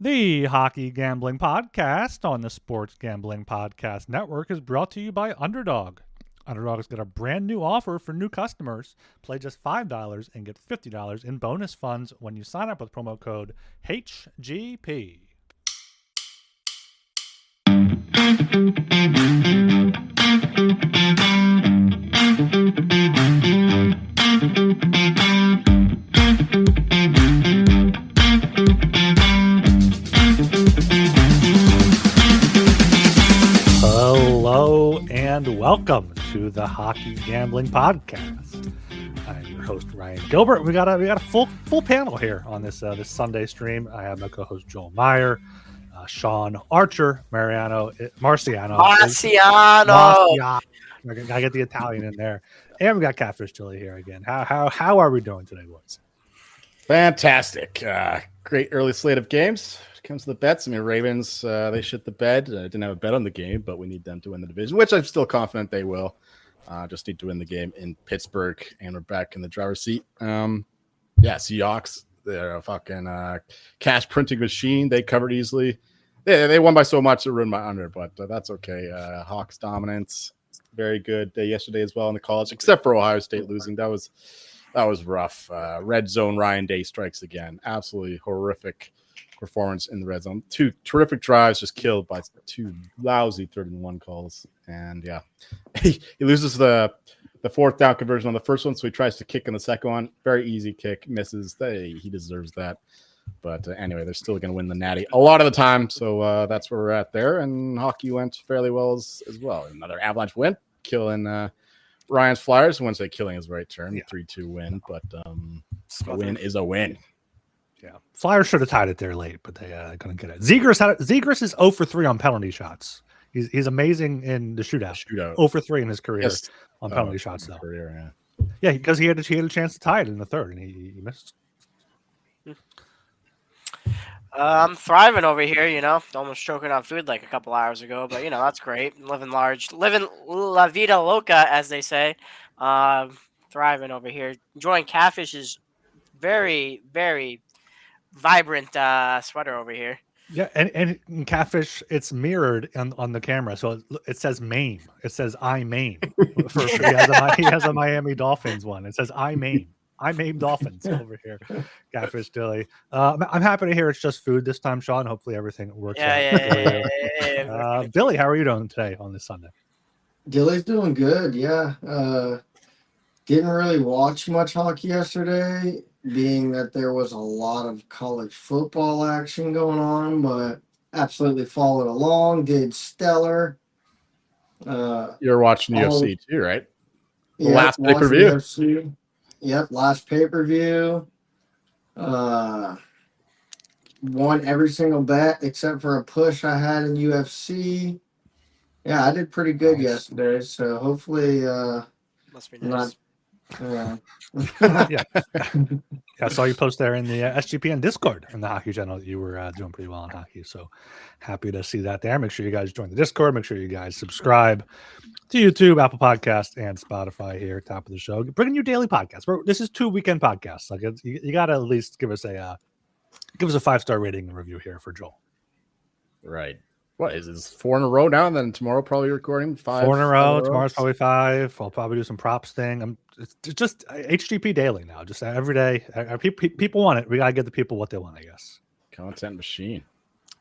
The Hockey Gambling Podcast on the Sports Gambling Podcast Network is brought to you by Underdog. Underdog has got a brand new offer for new customers. Play just $5 and get $50 in bonus funds when you sign up with promo code HGP. Hello and welcome to the Hockey Gambling Podcast. I'm your host Ryan Gilbert. We got a full panel here on this Sunday stream. I have my co-host Joel Meyer, Sean Archer, Marciano. Gotta get the Italian in there, and we got Catfish Dilly here again. How are we doing today, boys? Fantastic. Great early slate of games. Comes to the bets. I mean, Ravens, they shit the bed. Didn't have a bet on the game, but we need them to win the division, which I'm still confident they will. Just need to win the game in Pittsburgh, and we're back in the driver's seat. Seahawks, they're a fucking cash printing machine. They covered easily. They won by so much it ruined my under, but that's okay. Hawks dominance, very good yesterday as well in the college, except for Ohio State losing. That was rough. Red zone, Ryan Day strikes again. Absolutely horrific performance in the red zone. Two terrific drives just killed by two lousy 3rd-and-1 calls. And he loses the fourth down conversion on the first one, so he tries to kick in the second one. Very easy kick, misses. He deserves that. But anyway, they're still going to win the Natty a lot of the time. So that's where we're at there. And hockey went fairly well as well. Another Avalanche win, killing Ryan's Flyers. I wouldn't say killing is the right term. 3-2 win, but a win is a win. Yeah, Flyers should have tied it there late, but they couldn't get it. Zegras is 0 for 3 on penalty shots. He's amazing in the shootout. 0 for 3 in his career on penalty shots, though. Yeah, because he had a chance to tie it in the third, and he missed. I'm thriving over here, almost choking on food like a couple hours ago, but that's great. Living la vida loca, as they say. Thriving over here. Enjoying Catfish's very, very vibrant sweater over here. Yeah, and in Catfish, it's mirrored on the camera, so it says Maine. It says I Maine. He has a Miami Dolphins one. It says I Maine. I Maine Dolphins over here. Catfish Dilly. I'm happy to hear it's just food this time, Sean. Hopefully everything works out. Yeah. Dilly, how are you doing today on this Sunday? Dilly's doing good, yeah. Didn't really watch much hockey yesterday, being that there was a lot of college football action going on, but absolutely followed along, did stellar. You're watching UFC too, right? Last pay-per-view. Yep, last pay-per-view. Won every single bet except for a push I had in UFC. Yeah, I did pretty good yesterday, so hopefully must be nice. Yeah, I saw you post there in the SGPN Discord in the Hockey Channel that you were doing pretty well in hockey. So happy to see that there. Make sure you guys join the Discord. Make sure you guys subscribe to YouTube, Apple Podcasts, and Spotify here, top of the show. Bringing you daily podcasts. This is 2 weekend podcasts. Like you got to at least give us a 5-star rating and review here for Joel. Right. What is this? 4 in a row now, and then tomorrow probably recording 5. 4 in a row. Tomorrow's probably 5. I'll probably do some props thing. It's just HGP daily now. Just every day. People want it. We gotta get the people what they want, I guess. Content machine.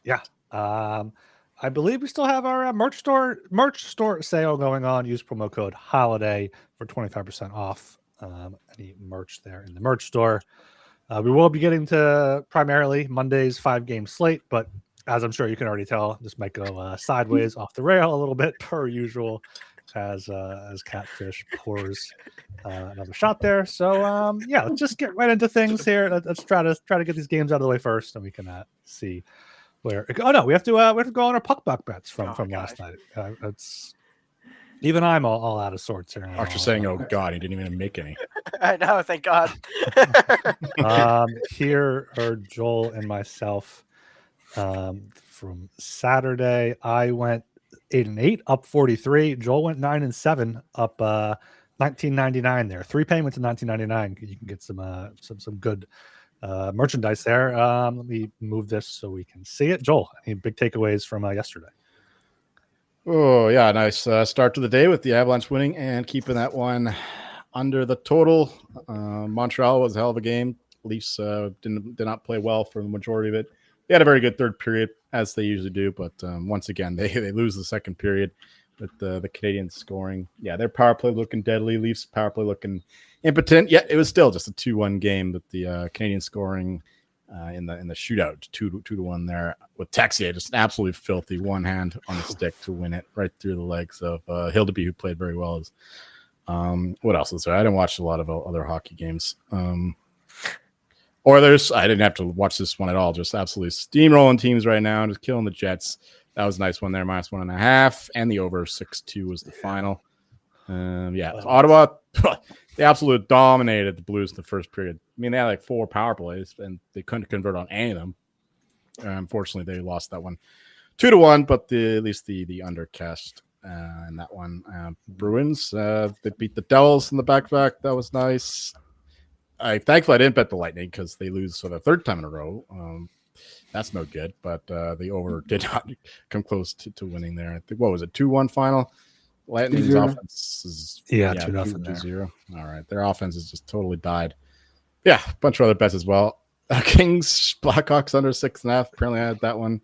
Yeah. I believe we still have our merch store sale going on. Use promo code HOLIDAY for 25% off any merch there in the merch store. We will be getting to primarily Monday's 5-game slate, but as I'm sure you can already tell, this might go sideways off the rail a little bit per usual as Catfish pours another shot there. So let's just get right into things here. Let's try to get these games out of the way first, and we can see where. Oh no, we have to go on our puck buck bets from last night. It's even I'm all out of sorts here. After saying, "Oh God," he didn't even make any. I know, thank God. Here are Joel and myself. From Saturday, I went 8-8, up 43. Joel went 9-7, up 19.99 there. 3 payments in 19.99. You can get some good merchandise there. Let me move this so we can see it. Joel, any big takeaways from yesterday? Oh, yeah, nice start to the day with the Avalanche winning and keeping that one under the total. Montreal was a hell of a game. Leafs did not play well for the majority of it. They had a very good third period, as they usually do, but once again, they lose the second period with the Canadiens scoring. Yeah, their power play looking deadly. Leafs power play looking impotent. Yet it was still just a 2-1 game with the Canadiens scoring in the shootout, 2-1 there with Texier, just an absolutely filthy one hand on the stick to win it right through the legs of Hildeby, who played very well. What else is there? I didn't watch a lot of other hockey games. Oilers, I didn't have to watch this one at all. Just absolutely steamrolling teams right now, just killing the Jets. That was a nice one there, -1.5, and the over 6-2 was the final. Ottawa, they absolutely dominated the Blues in the first period. I mean, they had like 4 power plays, and they couldn't convert on any of them. Unfortunately, they lost that one 2-1, but at least the undercast in that one. Bruins, they beat the Devils in the back-to-back. That was nice. Thankfully, I didn't bet the Lightning because they lose for the third time in a row. That's no good, but the over did not come close to winning there. I think, what was it, 2-1 final? Lightning's offense is 2-0. All right, their offense has just totally died. Yeah, a bunch of other bets as well. Kings, Blackhawks under 6.5. Apparently, I had that one.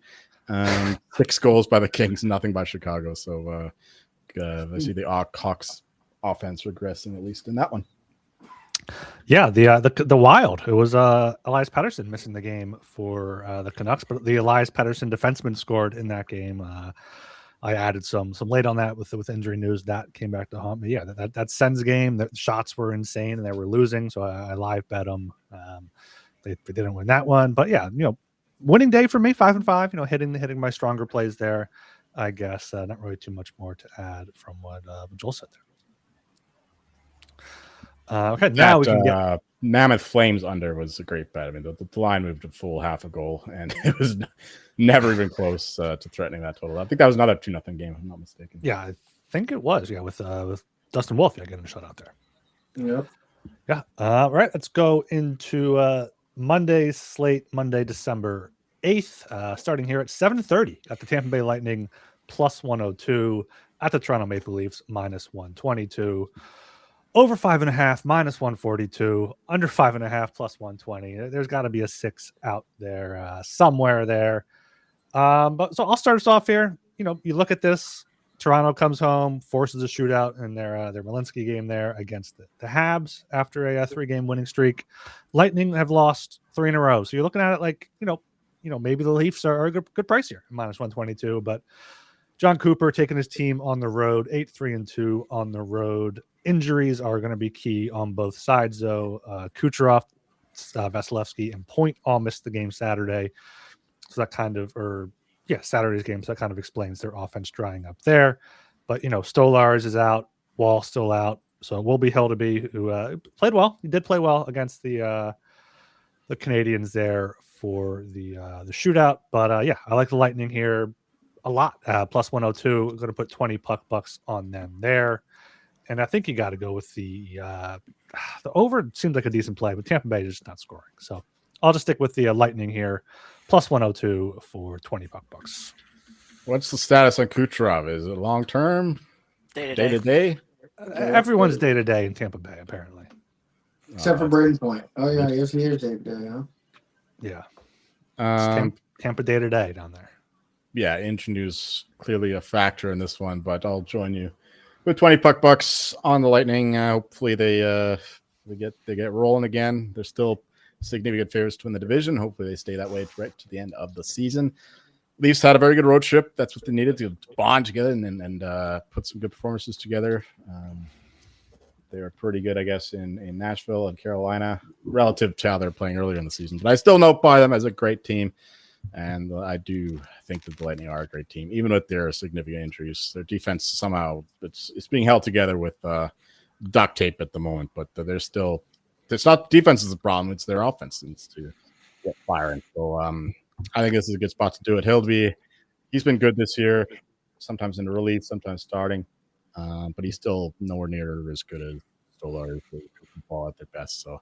6 goals by the Kings, nothing by Chicago. So I see the Hawks offense regressing, at least in that one. Yeah, the Wild. It was Elias Pettersson missing the game for the Canucks, but the Elias Pettersson defenseman scored in that game. I added some late on that with injury news that came back to haunt me. Yeah, that Sens game, the shots were insane and they were losing, so I live bet them. They didn't win that one, but yeah, winning day for me, 5-5. Hitting my stronger plays there. I guess not really too much more to add from what Joel said there. Okay, now we can get Mammoth Flames under was a great bet. I mean, the line moved a full half a goal, and it was never even close to threatening that total. I think that was another 2-0 game, if I'm not mistaken. Yeah, I think it was. Yeah, with Dustin Wolf, getting a shutout there. Yep. Yeah. All right, let's go into Monday's slate, Monday, December 8th, starting here at 7:30 at the Tampa Bay Lightning +102, at the Toronto Maple Leafs -122. Over 5.5, -142, under 5.5, +120. There's got to be a 6 out there somewhere there. But so I'll start us off here. You look at this. Toronto comes home, forces a shootout in their Malinsky game there against the Habs after a 3-game winning streak. Lightning have lost 3 in a row. So you're looking at it like, maybe the Leafs are a good price here, -122. But John Cooper taking his team on the road, 8-3-2 on the road. Injuries are going to be key on both sides, though. Kucherov, Vasilevsky, and Point all missed the game Saturday. So that Saturday's game. So that kind of explains their offense drying up there. But, Stolars is out, Wall still out. So it will be Hildeby, who played well. He did play well against the Canadiens there for the shootout. But, I like the Lightning here a lot. +102. Going to put 20 puck bucks on them there. And I think you got to go with the over. Seems like a decent play, but Tampa Bay is just not scoring. So I'll just stick with the Lightning here, +102 for 20 puck bucks. What's the status on Kucherov? Is it long term? Day to day? Everyone's day to day in Tampa Bay, apparently. Except for Braden Point. Oh, yeah, yes, he is day to day, huh? Yeah. Tampa day to day down there. Yeah, injury news clearly a factor in this one, but I'll join you with 20 puck bucks on the Lightning. Hopefully they get rolling again. They're still significant favorites to win the division. Hopefully they stay that way right to the end of the season. Leafs had a very good road trip. That's what they needed to bond together and put some good performances together. They were pretty good, I guess, in Nashville and Carolina relative to how they're playing earlier in the season. But I still don't buy them as a great team. And I do think that the Lightning are a great team, even with their significant injuries. Their defense somehow it's being held together with duct tape at the moment. But they're still – it's not defense is the problem. It's their offense that needs to get firing. So I think this is a good spot to do it. Hildeby, he's been good this year, sometimes in the relief, sometimes starting. But he's still nowhere near as good as Stolar who can ball at their best. So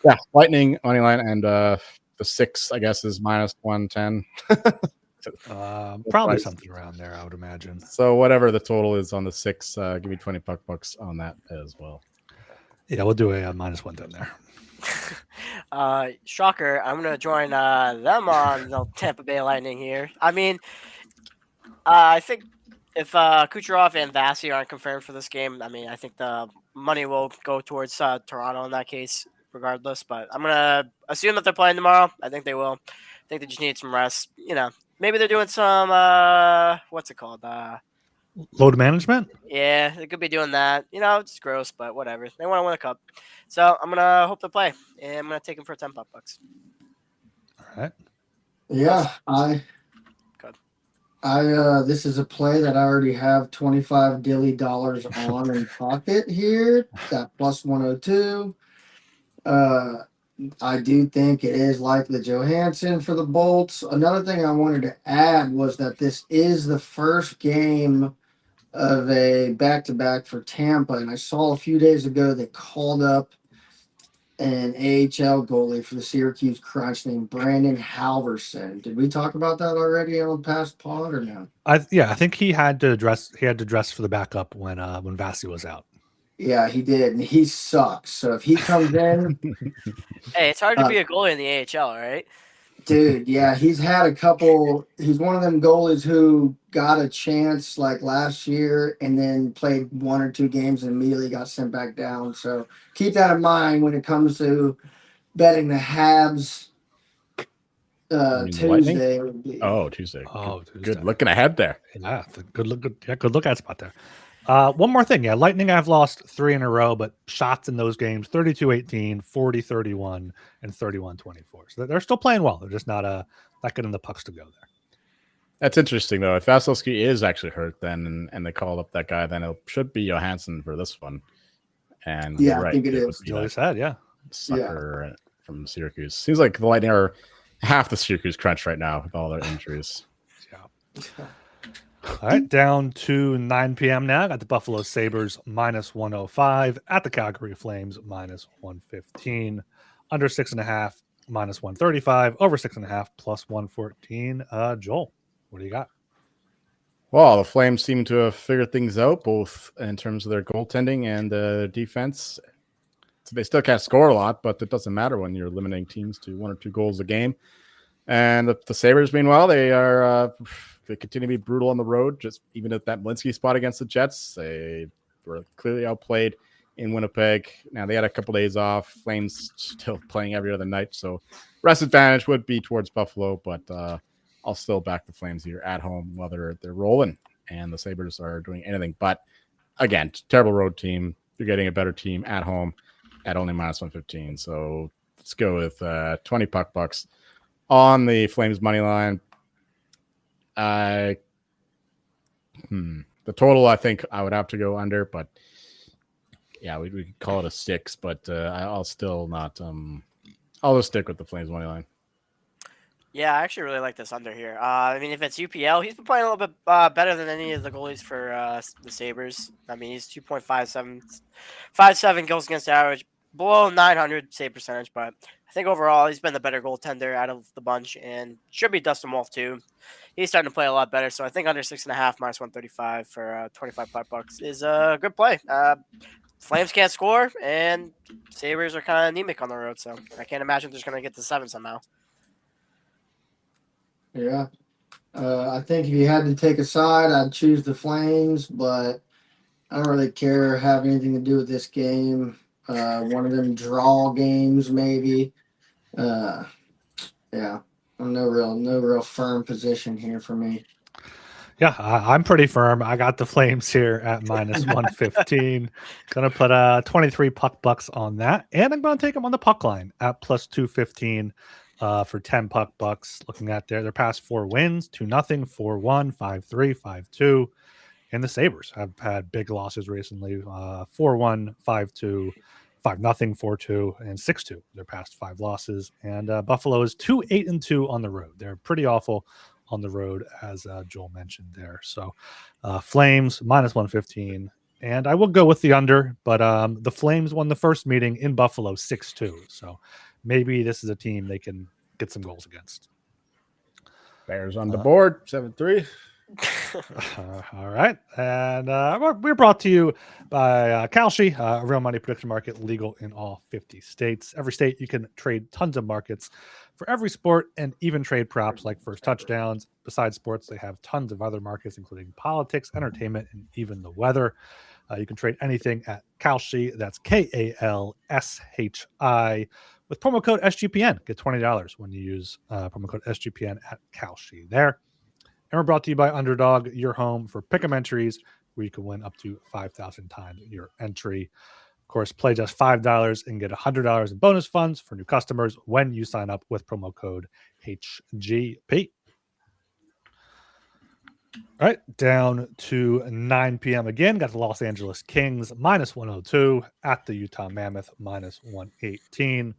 Yeah, Lightning money line, and the 6, I guess, is minus 110. Probably something around there, I would imagine. So whatever the total is on the 6, give me 20 bucks on that as well. Yeah, we'll do a minus 110 there. Shocker, I'm gonna join them on the Tampa Bay Lightning here. I mean, I think if Kucherov and Vasi aren't confirmed for this game, I mean, I think the money will go towards Toronto in that case, regardless. But I'm gonna assume that they're playing tomorrow. I think they will. I think they just need some rest. Maybe they're doing some what's it called? Load management? Yeah, they could be doing that. It's gross, but whatever. They want to win a cup, so I'm gonna hope they play, and I'm gonna take them for 10 bucks. All right. Yeah, this is a play that I already have $25 Dilly on in pocket here. Got plus 102. I do think it is likely Johansson for the Bolts. Another thing I wanted to add was that this is the first game of a back-to-back for Tampa, and I saw a few days ago they called up an AHL goalie for the Syracuse Crunch named Brandon Halverson. Did we talk about that already on the past pod or no? I think he had to dress for the backup when Vasi was out. Yeah, he did, and he sucks. So if he comes in, hey, it's hard to be a goalie in the AHL, right? Dude, yeah, he's had a couple. He's one of them goalies who got a chance like last year and then played 1 or 2 games and immediately got sent back down. So keep that in mind when it comes to betting the Habs Tuesday. Tuesday. Tuesday. Good looking ahead there. Yeah, good look at spot there. One more thing. Yeah, Lightning I've lost 3 in a row, but shots in those games 32-18, 40-31, and 31-24. So they're still playing well. They're just not getting the pucks to go there. That's interesting, though. If Vasilevsky is actually hurt then and they call up that guy, then it should be Johansson for this one. And yeah, right, I think it is. Joey said, yeah. Sucker from Syracuse. Seems like the Lightning are half the Syracuse Crunch right now with all their injuries. Yeah. All right, down to 9 p.m. now. Got the Buffalo Sabres minus 105 at the Calgary Flames minus 115. Under 6.5 minus 135. Over 6.5 plus 114. Joel, what do you got? Well, the Flames seem to have figured things out, both in terms of their goaltending and defense. So they still can't score a lot, but it doesn't matter when you're limiting teams to 1 or 2 goals a game. And the Sabres, meanwhile, they continue to be brutal on the road. Just even at that Malinsky spot against the Jets, they were clearly outplayed in Winnipeg. Now they had a couple days off. Flames still playing every other night, so rest advantage would be towards Buffalo. But I'll still back the Flames here at home, whether they're rolling and the Sabres are doing anything. But again, terrible road team. You're getting a better team at home at only minus 115. So let's go with 20 bucks on the Flames money line. The total, I think I would have to go under, but yeah, we could call it a 6, but I'll still not. I'll just stick with the Flames money line. Yeah, I actually really like this under here. I mean, if it's UPL, he's been playing a little bit better than any of the goalies for the Sabres. I mean, he's 2.57 goals against average, below 900 save percentage, but I think overall he's been the better goaltender out of the bunch and should be Dustin Wolf too. He's starting to play a lot better, so I think under 6.5 minus 135 for 25 bucks is a good play. Flames can't score, and Sabres are kind of anemic on the road, so I can't imagine they're just going to get to 7 somehow. Yeah. I think if you had to take a side, I'd choose the Flames, but I don't really care or have anything to do with this game. One of them draw games, maybe. Yeah. No real firm position here for me. Yeah, I'm pretty firm. I got the Flames here at minus 115. Gonna put 23 bucks on that, and I'm gonna take them on the puck line at plus 215 for 10 bucks. Looking at their past 4 wins: 2-0, 4-1, 5-3, 5-2. And the Sabres have had big losses recently: 4-1, 5-2. 5-0, 4-2, and 6-2. Their past 5 losses, and Buffalo is 2-8-2 on the road. They're pretty awful on the road, as Joel mentioned there. So, Flames minus 115 And I will go with the under, but the Flames won the first meeting in Buffalo 6-2. So maybe this is a team they can get some goals against. Bears on the board, 7-3. All right. And we're brought to you by Kalshi, a real money prediction market legal in all 50 states. Every state you can trade tons of markets for every sport and even trade props like first touchdowns. Besides sports, they have tons of other markets, including politics, entertainment, and even the weather. You can trade anything at Kalshi. That's KALSHI. With promo code SGPN, get $20 when you use promo code SGPN at Kalshi there. And we're brought to you by Underdog, your home for pick'em entries, where you can win up to 5,000 times your entry. Of course, play just $5 and get $100 in bonus funds for new customers when you sign up with promo code HGP. All right, down to 9 p.m. again. Got the Los Angeles Kings minus 102 at the Utah Mammoth minus 118.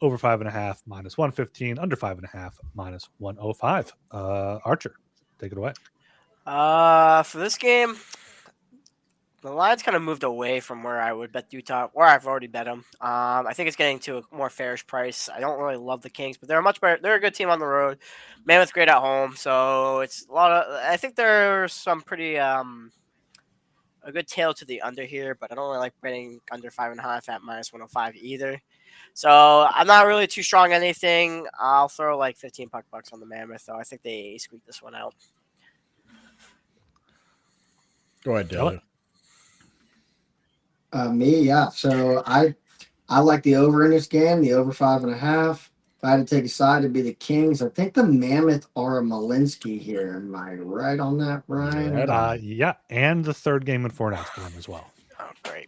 Over 5.5 minus 115. Under 5.5 minus 105. Archer, take it away. For this game, the line's kind of moved away from where I would bet Utah, where I've already bet them. I think it's getting to a more fairish price. I don't really love the Kings, but they're a much better. They're a good team on the road. Mammoth great at home, so it's a lot of. I think there's some pretty a good tail to the under here, but I don't really like betting under 5.5 at minus 105 either. So I'm not really too strong on anything. I'll throw like 15 bucks on the Mammoth, though. I think they squeak this one out. Go ahead, Dylan. Me, yeah. So I like the over in this game, the over 5.5. If I had to take a side, it'd be the Kings. I think the Mammoth are a Malinsky here. Am I right on that, Brian? Yeah, and the third game in 4 nights for them as well. Oh, great.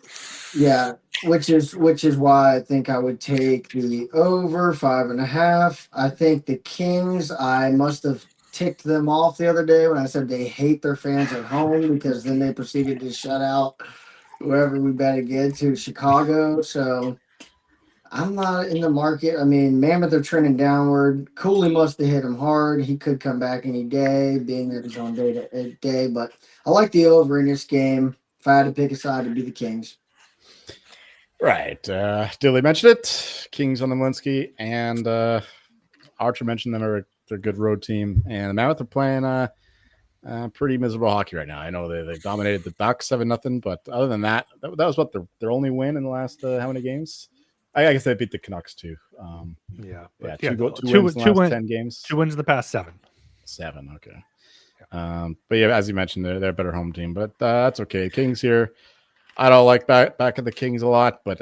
Yeah, which is why I think I would take the over 5.5. I think the Kings, I must have ticked them off the other day when I said they hate their fans at home, because then they proceeded to shut out whoever we bet against to Chicago. So I'm not in the market. I mean, Mammoth are trending downward. Cooley must have hit him hard. He could come back any day, being that he's on day. But I like the over in this game. If I had to pick a side, it'd be the Kings. Right. Dilly mentioned it. Kings on the Malinsky, and Archer mentioned them. They're a good road team, and the Mammoth are playing pretty miserable hockey right now. I know they dominated the Ducks 7-0, but other than that was what their only win in the last how many games? I guess they beat the Canucks too. Two wins in the last 10 games. 2 wins in the past 7. 7, okay. Yeah. But yeah, as you mentioned, they're a better home team, but that's okay. Kings here. I don't like back at the Kings a lot, but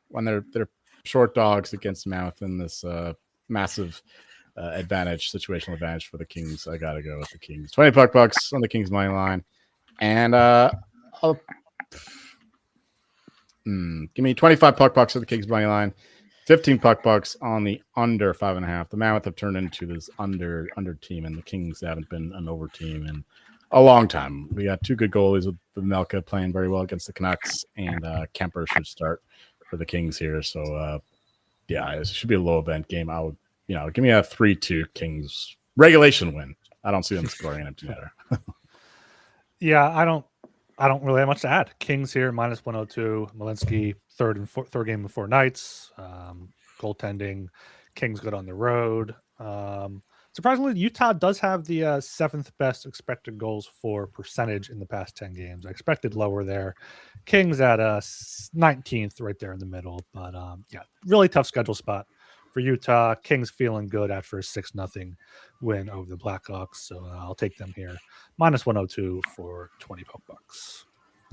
when they're short dogs against Mammoth in this massive situational advantage for the Kings, I gotta go with the Kings. 20 bucks on the Kings money line, and give me 25 bucks on the Kings money line, 15 bucks on the under 5.5. The Mammoth have turned into this under team, and the Kings haven't been an over team in a long time. We got 2 good goalies with Melka playing very well against the Canucks, and Kemper should start for the Kings here. So it should be a low event game. I would, give me a 3-2 Kings regulation win. I don't see them scoring an empty netter. Yeah, I don't really have much to add. Kings here minus 102. Malinsky third game in 4 nights. Goaltending. Kings good on the road. Surprisingly, Utah does have the 7th best expected goals for percentage in the past 10 games. I expected lower there. Kings at 19th, right there in the middle. But really tough schedule spot for Utah. Kings feeling good after a 6-0 win over the Blackhawks. So I'll take them here. Minus 102 for 20 bucks.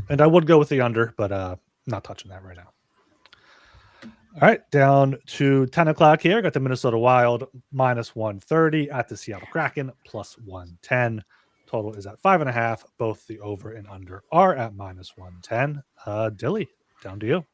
And I would go with the under, but not touching that right now. All right, down to 10 o'clock here. Got the Minnesota Wild minus 130 at the Seattle Kraken plus 110. Total is at 5.5. Both the over and under are at minus 110. Dilly, down to you.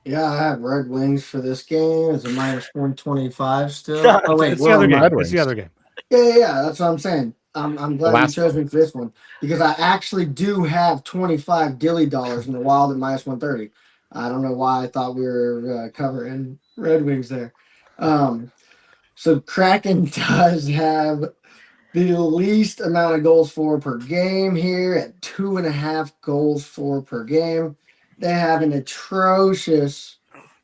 Yeah, I have Red Wings for this game. It's a minus 125 still. Oh, wait, it's the other game. It's the other game. Yeah, that's what I'm saying. I'm glad you chose me for this one, because I actually do have 25 Dilly dollars in the Wild at minus 130. I don't know why I thought we were covering Red Wings there. So Kraken does have the least amount of goals for per game here at 2.5 goals for per game. They have an atrocious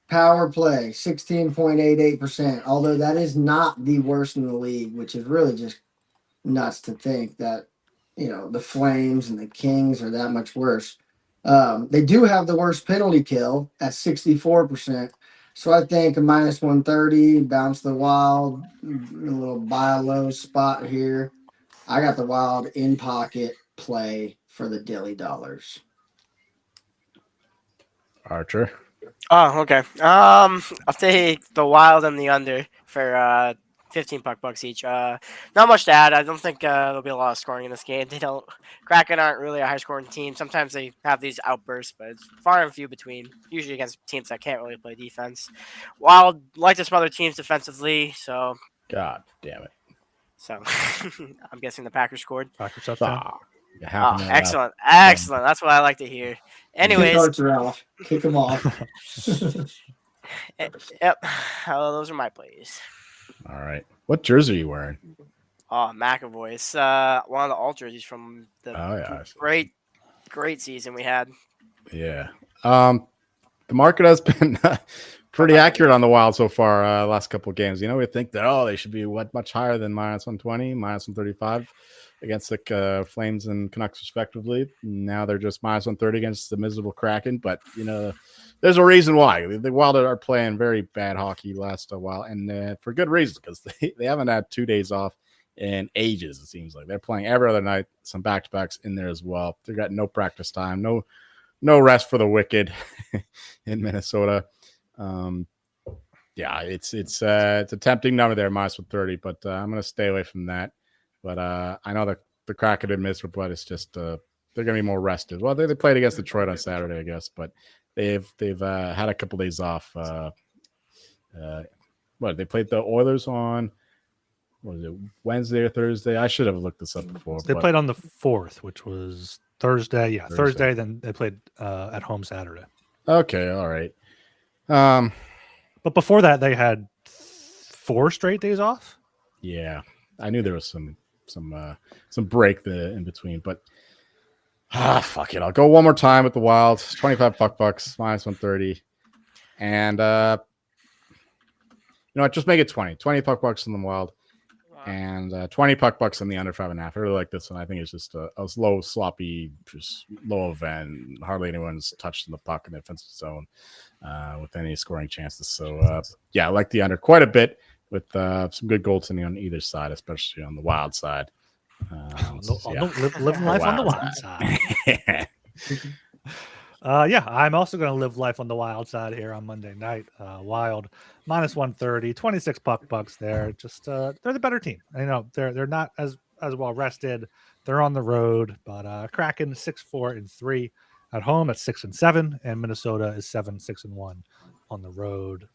power play, 16.88%, although that is not the worst in the league, which is really just nuts to think that, the Flames and the Kings are that much worse. They do have the worst penalty kill at 64%. So I think a minus 130, bounce the Wild, a little buy low spot here. I got the Wild in pocket play for the Dilly dollars. Archer. Oh, okay. I'll take the Wild and the under for 15 bucks each. Not much to add. I don't think there'll be a lot of scoring in this game. Kraken aren't really a high scoring team. Sometimes they have these outbursts, but it's far and few between. Usually against teams that can't really play defense. Wild like to some other teams defensively, so God damn it. I'm guessing the Packers scored. Packers touchdown. Excellent. That's what I like to hear. Anyways, Archer off. Kick him off. Yep. Those are my plays. All right. What jersey are you wearing? Oh, McAvoy's one of the alt jerseys from the great season we had. Yeah. The market has been pretty accurate on the Wild so far. Last couple of games, we think that they should be much higher than minus 120, minus 135 against the Flames and Canucks respectively. Now they're just minus 130 against the miserable Kraken, but there's a reason why. The Wild are playing very bad hockey last a while, and for good reason, because they haven't had 2 days off in ages. It seems like they're playing every other night, some back-to-backs in there as well. They've got no practice time, no rest for the wicked in Minnesota. It's a tempting number there, minus 130, but I'm going to stay away from that. But I know that the Kraken and miserable, but it's just they're going to be more rested. Well, they played against Detroit on Saturday, I guess, but they've had a couple days off. They played the Oilers on Wednesday or Thursday? I should have looked this up before. They played on the 4th, which was Thursday. Yeah, Thursday. Then they played at home Saturday. Okay, all right. But before that, they had 4 straight days off. Yeah, I knew there was some break in between, but fuck it. I'll go one more time with the Wild. 25 bucks, minus 130, and just make it 20. 20 bucks on the Wild, and 20 bucks on the under 5.5. I really like this one. I think it's just a slow, sloppy, just low event. Hardly anyone's touched the puck in the offensive zone with any scoring chances. So I like the under quite a bit, with some good goaltending on either side, especially on the Wild side. Living life on the Wild side. I'm also going to live life on the Wild side here on Monday night. Wild minus 130, 26 bucks there. Just they're the better team. They're not as well rested. They're on the road, but Kraken 6-4-3 at home at 6-7, and Minnesota is 7-6-1 on the road.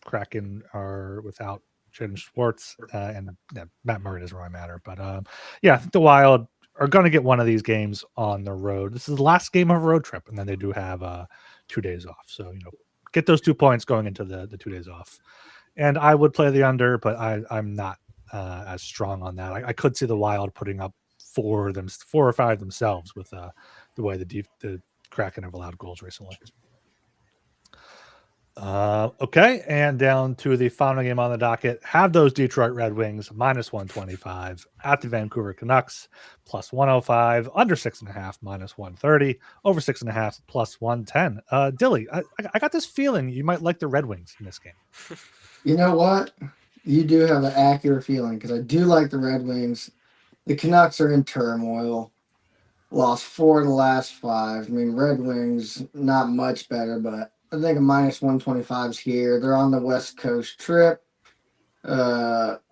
Kraken are without Jaden Schwartz and Matt Murray doesn't really matter. But I think the Wild are going to get one of these games on the road. This is the last game of a road trip, and then they do have 2 days off. So, get those 2 points going into the 2 days off. And I would play the under, but I'm not as strong on that. I could see the Wild putting up 4 or 5 themselves with the way the Kraken have allowed goals recently. Okay, and down to the final game on the docket. Have those Detroit Red Wings minus 125 at the Vancouver Canucks plus 105, under 6.5 minus 130, over 6.5 plus 110. Dilly, I got this feeling you might like the Red Wings in this game. You know what? You do have an accurate feeling, because I do like the Red Wings. The Canucks are in turmoil. Lost 4 of the last 5. I mean, Red Wings, not much better, but I think a minus 125 is here. They're on the West Coast trip.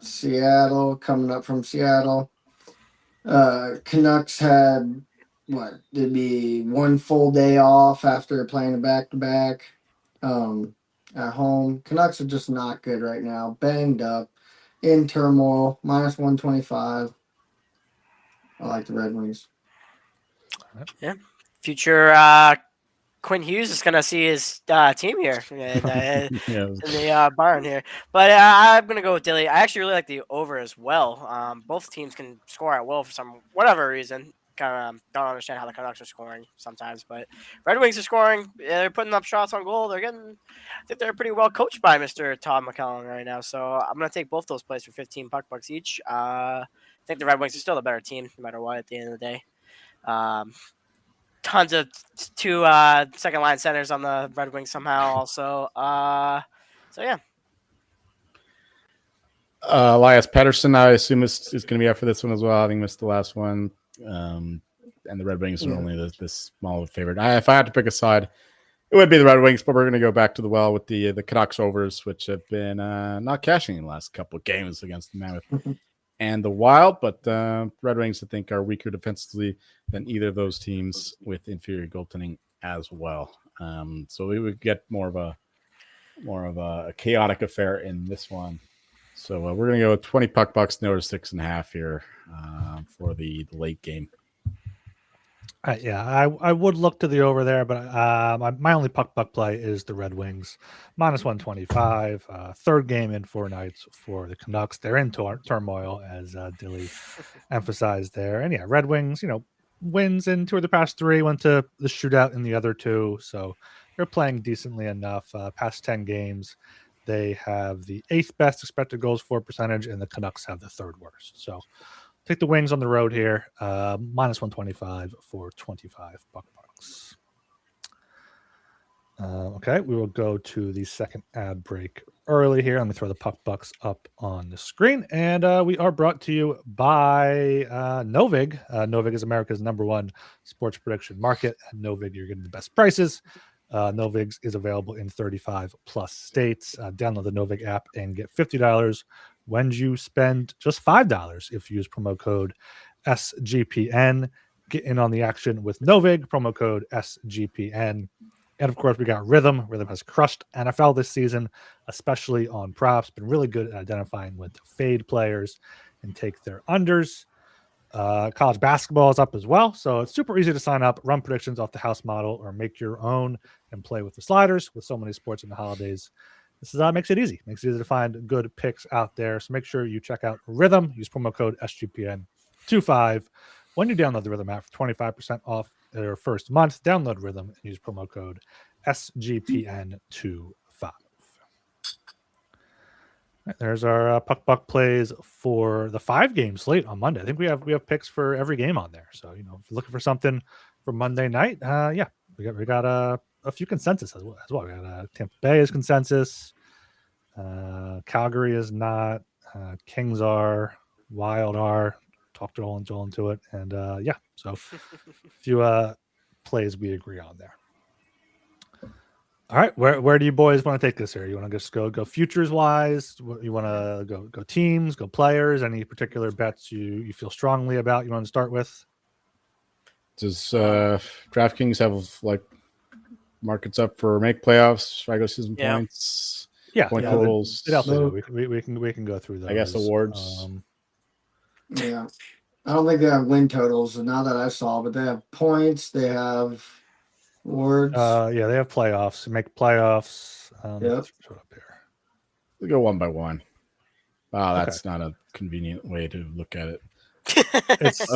Seattle, coming up from Seattle. Canucks had, it'd be 1 full day off after playing a back-to-back at home. Canucks are just not good right now. Banged up, in turmoil, minus 125. I like the Red Wings. Yeah. Future Quinn Hughes is going to see his team here in Yeah. the barn here. But I'm going to go with Dilly. I actually really like the over as well. Both teams can score at will for whatever reason. Kind of don't understand how the Canucks are scoring sometimes, but Red Wings are scoring. They're putting up shots on goal. I think they're pretty well coached by Mr. Todd McCallum right now. So I'm going to take both those plays for 15 bucks each. I think the Red Wings are still the better team, no matter what, at the end of the day. Tons of two second line centers on the Red Wings somehow also. So yeah. Elias Pettersson, I assume is going to be out for this one as well. I think missed the last one. And the Red Wings are only this small favorite. If I had to pick a side, it would be the Red Wings, but we're going to go back to the well with the Canucks overs, which have been not cashing in the last couple of games against the Mammoth and the Wild. But Red Wings, I think, are weaker defensively than either of those teams with inferior goaltending as well. So we would get more of a chaotic affair in this one. So we're going to go with 20 bucks, no to 6.5 here for the late game. I would look to the over there, but my only puck play is the Red Wings minus 125. Third game in 4 nights for the Canucks. They're in turmoil, as Dilly emphasized there. And Red Wings, wins in 2 of the past 3, went to the shootout in the other 2, so they're playing decently enough. Past 10 games, they have the 8th best expected goals for percentage, and the Canucks have the 3rd worst. So take the Wings on the road here, minus 125 for 25 bucks. Okay, we will go to the second ad break early here. Let me throw the puck bucks up on the screen. And we are brought to you by Novig. Novig is America's #1 sports prediction market. At Novig, you're getting the best prices. Novig is available in 35 plus states. Download the Novig app and get $50 when you spend just $5 if you use promo code SGPN. Get in on the action with Novig, promo code SGPN. And of course, we got Rhythm. Rhythm has crushed NFL this season, especially on props. Been really good at identifying when to fade players and take their unders. College basketball is up as well, so it's super easy to sign up, run predictions off the house model, or make your own and play with the sliders. With so many sports in the holidays, this is makes it easy. Makes it easy to find good picks out there. So make sure you check out Rhythm. Use promo code SGPN25 when you download the Rhythm app for 25% off their first month. Download Rhythm and use promo code SGPN25. There's our puck plays for the 5-game slate on Monday. I think we have picks for every game on there. So if you're looking for something for Monday night, we got a few consensus as well. We got Tampa Bay is consensus, Calgary is not, Kings are, Wild are. Talked Joel into it, and so a few plays we agree on there. All right, where do you boys want to take this here? You want to just go futures wise? You want to go teams, go players? Any particular bets you feel strongly about? You want to start with? Does DraftKings have markets up for make playoffs, regular season points? Point totals. We can go through those. I guess awards. Yeah, I don't think they have win totals, not that I saw, but they have points. They have awards. They have playoffs. Make playoffs. Let's throw it up here. We go one by one. Wow, that's not a convenient way to look at it. It's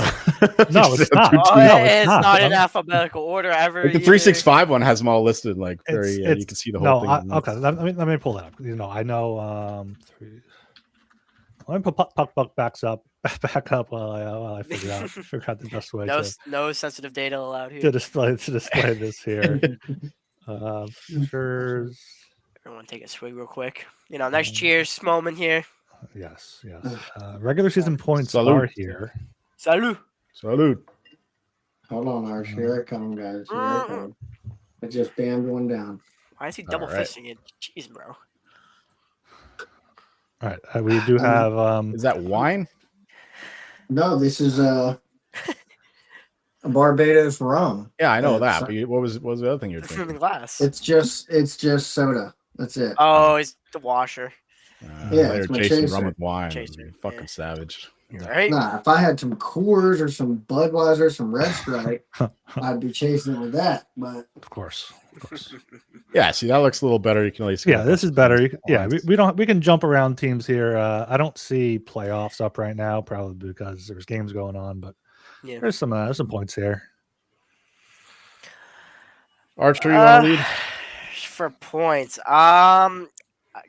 no, it's not. It's not in alphabetical order ever. The 365 one has them all listed. You can see the whole thing. Okay, let me pull that up. I know. Let me put puck back up while I figure out the best way. No sensitive data allowed here. To display this here. Futures. Everyone take a swig real quick. Nice cheers moment here. Yes. Regular season points are here. Salud. Hold on, Arch. Here I come, guys. Here I come. I just bammed one down. Why is he double fisting it? Jeez, bro. All right, we do have. Is that wine? No, this is a Barbados rum. Yeah, I know that. But what was the other thing you're drinking? In the glass. It's just soda. That's it. Oh, it's the washer. It's my chasing chaser. rum with wine. Chaser, Fucking savage. Right? Nah, if I had some Coors or some Budweiser, some Red Stripe, I'd be chasing it with that. But Of course. Yeah, see, that looks a little better. You can at least get Yeah, a this bunch is of better. teams at once. We can jump around teams here. I don't see playoffs up right now, probably because there's games going on, but Yeah. there's some points here. Archer, you want to lead? For points.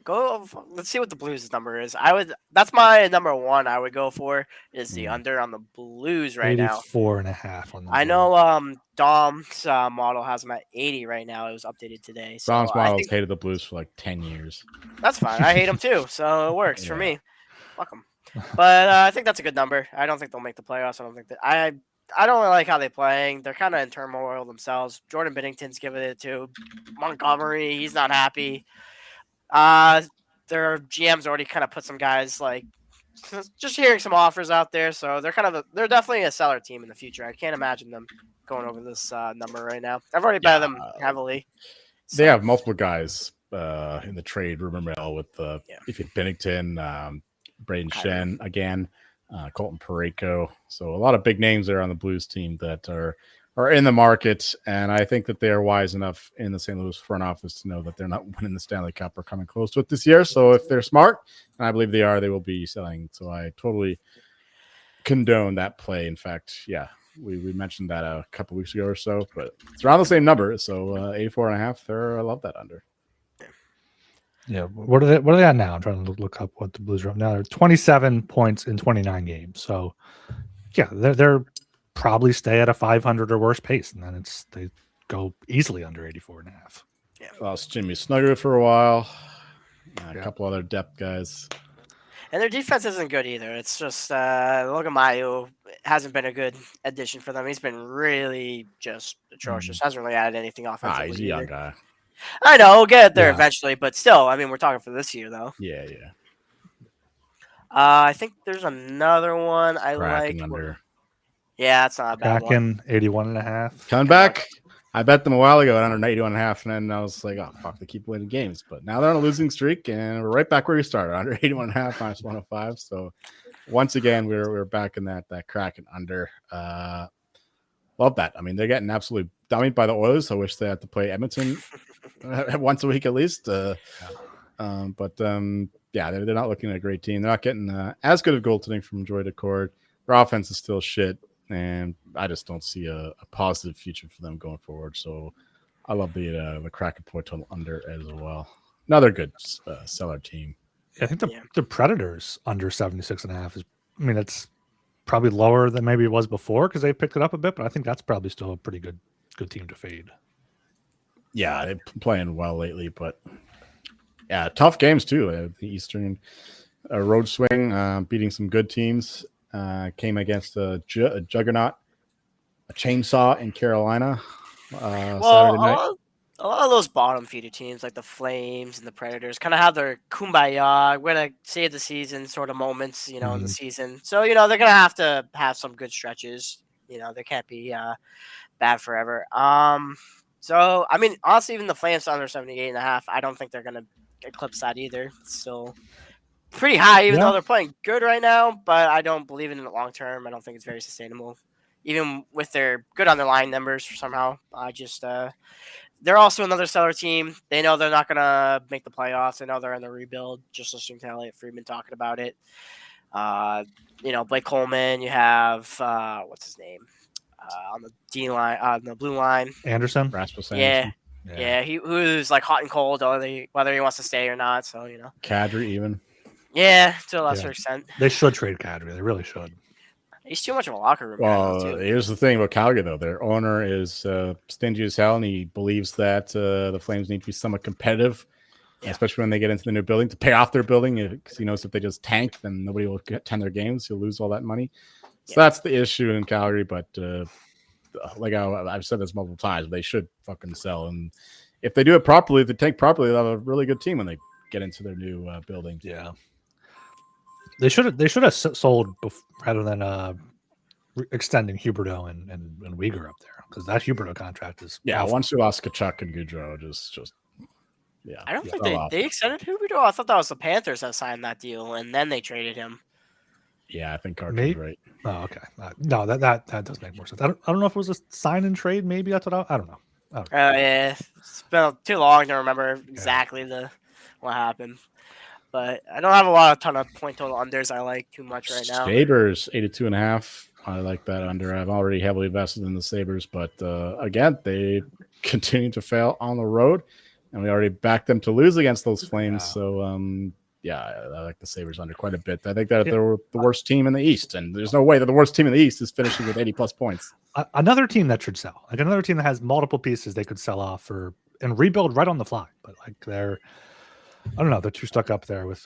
Let's see what the Blues' number is. That's my number one I would go for is the under on the Blues right now. 84.5 on the I board. know Dom's model has them at 80 right now. It was updated today. So Dom's I models think hated the Blues for like 10 years. that's fine. I hate them too, so it works for Yeah. me. Fuck them. But I think that's a good number. I don't think they'll make the playoffs. I don't think that I don't really like how they're playing. They're kind of in turmoil themselves. Jordan Binnington's giving it to Montgomery. He's not happy. Their GM's already kind of put some guys like just hearing some offers out there. So they're definitely a seller team in the future. I can't imagine them going over this number right now. I've already bet them heavily. They have multiple guys in the trade rumor mill with Binnington, Braden Shen again, Colton Parayko. So a lot of big names there on the Blues team that are in the market, and I think that they are wise enough in the St. Louis front office to know that they're not winning the Stanley Cup or coming close to it this year. So if they're smart, and I believe they are, they will be selling. So I totally condone that play. In fact, we mentioned that a couple weeks ago or so, but it's around the same number. So 84.5. I love that under. Yeah, what are they at now? I'm trying to look up what the Blues are up now. They're 27 points in 29 games. So yeah, they're probably stay at a 500 or worse pace, and then they go easily under 84.5. Yeah, lost Jimmy Snugger for a while. A couple other depth guys. And their defense isn't good either. It's just Logamayu hasn't been a good addition for them. He's been really just atrocious. Hasn't really added anything offensively. He's a young guy. I know we'll get there eventually, but still, I mean, we're talking for this year though. Yeah. I think there's another one I Kraken like. Under. Yeah, that's not a bad one. Kraken 81.5. Coming back. I bet them a while ago at under 81.5, and then I was like, oh, fuck, they keep winning games. But now they're on a losing streak, and we're right back where we started, under 81.5 minus 105. So once again, we're back in that Kraken under. Love that. I mean, they're getting absolutely dummied by the Oilers. I wish they had to play Edmonton once a week at least. They're not looking at a great team. They're not getting as good of goaltending from Joy Decord. Their offense is still shit. And I just don't see a positive future for them going forward. So I love the Kraken point total under as well. Another good seller team. I think the Predators under 76.5 is. I mean, it's probably lower than maybe it was before because they picked it up a bit, but I think that's probably still a pretty good team to fade. Yeah, they're playing well lately, but tough games too. The Eastern road swing, beating some good teams. Came against a juggernaut, a chainsaw in Carolina Saturday night. A lot of those bottom feeder teams like the Flames and the Predators kind of have their kumbaya, we're going to save the season sort of moments, in the season. So, they're going to have some good stretches. They can't be bad forever. So, I mean, honestly, even the Flames under 78.5, I don't think they're going to eclipse that either. It's still pretty high, even though they're playing good right now, but I don't believe in it long term. I don't think it's very sustainable, even with their good underlying numbers somehow. They're also another seller team. They know they're not going to make the playoffs. They know they're in the rebuild, just listening to Elliot Friedman talking about it. Blake Coleman, you have, what's his name? On the D line, on the blue line. Anderson? Rasmus Anderson. Yeah. Who's like hot and cold, whether he wants to stay or not. So, Kadri even. Yeah, to a lesser extent. They should trade Kadri. They really should. He's too much of a locker room. Well, here's the thing about Calgary, though. Their owner is stingy as hell, and he believes that the Flames need to be somewhat competitive, especially when they get into the new building, to pay off their building. Because he knows if they just tank, then nobody will attend their games. He'll lose all that money. So that's the issue in Calgary. But like I've said this multiple times, they should fucking sell. And if they do it properly, if they tank properly, they'll have a really good team when they get into their new building. Yeah. They should have sold rather than extending Huberdeau and Uyghur up there, because that Huberdeau contract is awful. Once you lost Kachuk and Gaudreau, just I don't think they extended Huberdeau. I thought that was the Panthers that signed that deal and then they traded him. Yeah, I think Archer's Maybe. right. Oh, okay. No, that does make more sense. I don't know if it was a sign and trade. Maybe that's what I don't know. Yeah, it's been too long to remember exactly what happened. But I don't have a ton of point total unders I like too much right now. Sabres 82.5. I like that under. I'm already heavily invested in the Sabres, but again, they continue to fail on the road, and we already backed them to lose against those Flames. So, I like the Sabres under quite a bit. I think that they're the worst team in the East, and there's no way that the worst team in the East is finishing with 80+ points. Another team that should sell, like another team that has multiple pieces they could sell off and rebuild right on the fly, but like I don't know. They're too stuck up there with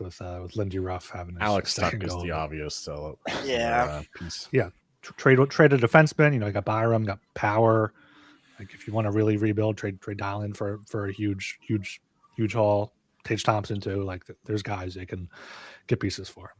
Lindy Ruff having Alex Tuck is the obvious sell. Piece. Yeah, trade a defenseman. You got Byram, got Power. Like if you want to really rebuild, trade Dylan for a huge haul. Tage Thompson too. Like there's guys they can get pieces for.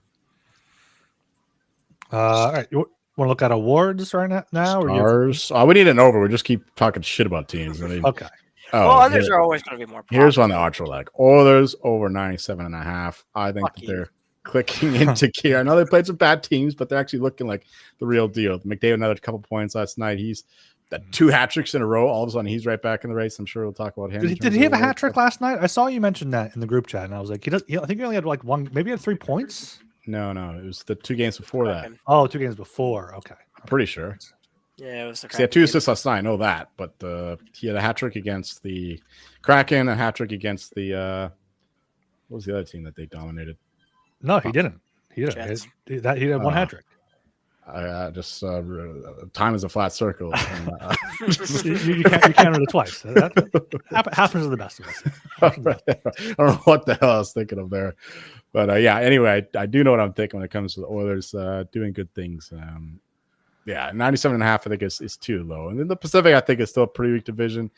All right, you want to look at awards right now? Stars. We need an over. We just keep talking shit about teams. I mean, okay. Unders are always going to be more popular. Here's one the Archer like. Oilers over 97.5. I think that they're clicking into gear. I know they played some bad teams, but they're actually looking like the real deal. McDavid another couple points last night. He's got 2 hat tricks in a row. All of a sudden, he's right back in the race. I'm sure we'll talk about him. Did he have a hat trick last night? I saw you mention that in the group chat, and I was like, I think he only had like one, maybe he had 3 points. No, it was the 2 games before that. Oh, 2 games before. Okay, I'm pretty sure. Yeah, it was. He had 2 assists last night. I know that, but he had a hat trick against the Kraken, a hat trick against the what was the other team that they dominated? No, he didn't. He didn't. He had 1 hat trick. Just time is a flat circle. And, you can't read it twice. That happens to the best of us. I don't know what the hell I was thinking of there, but Anyway, I do know what I'm thinking when it comes to the Oilers doing good things. 97.5 I think is too low, and then the Pacific I think is still a pretty weak division.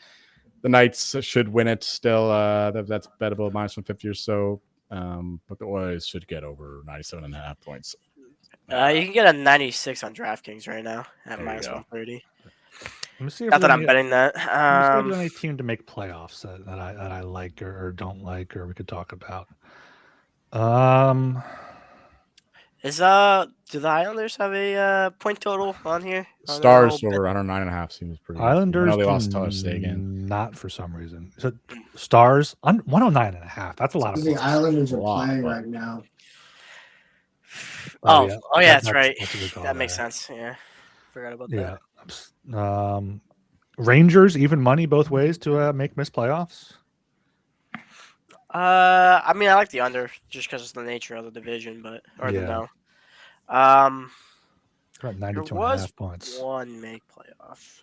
The Knights should win it still. That's bettable -150 or so, but the Oilers should get over 97.5 points. You can get a 96 on DraftKings right now at -130. Let me see if Not that I'm betting that. Let me see if there's any team to make playoffs that I like or don't like, or we could talk about. Do the Islanders have a point total on here? Stars over 109.5 seems pretty. Islanders. I know they lost Thomas again. Not for some reason. So Stars 109.5. That's a lot of. The Islanders are playing right now. That's right. That makes sense. Yeah, forgot about that. Yeah. Rangers even money both ways to make missed playoffs. I mean, I like the under just because it's the nature of the division, the no. 92.5 points. 1 make playoff.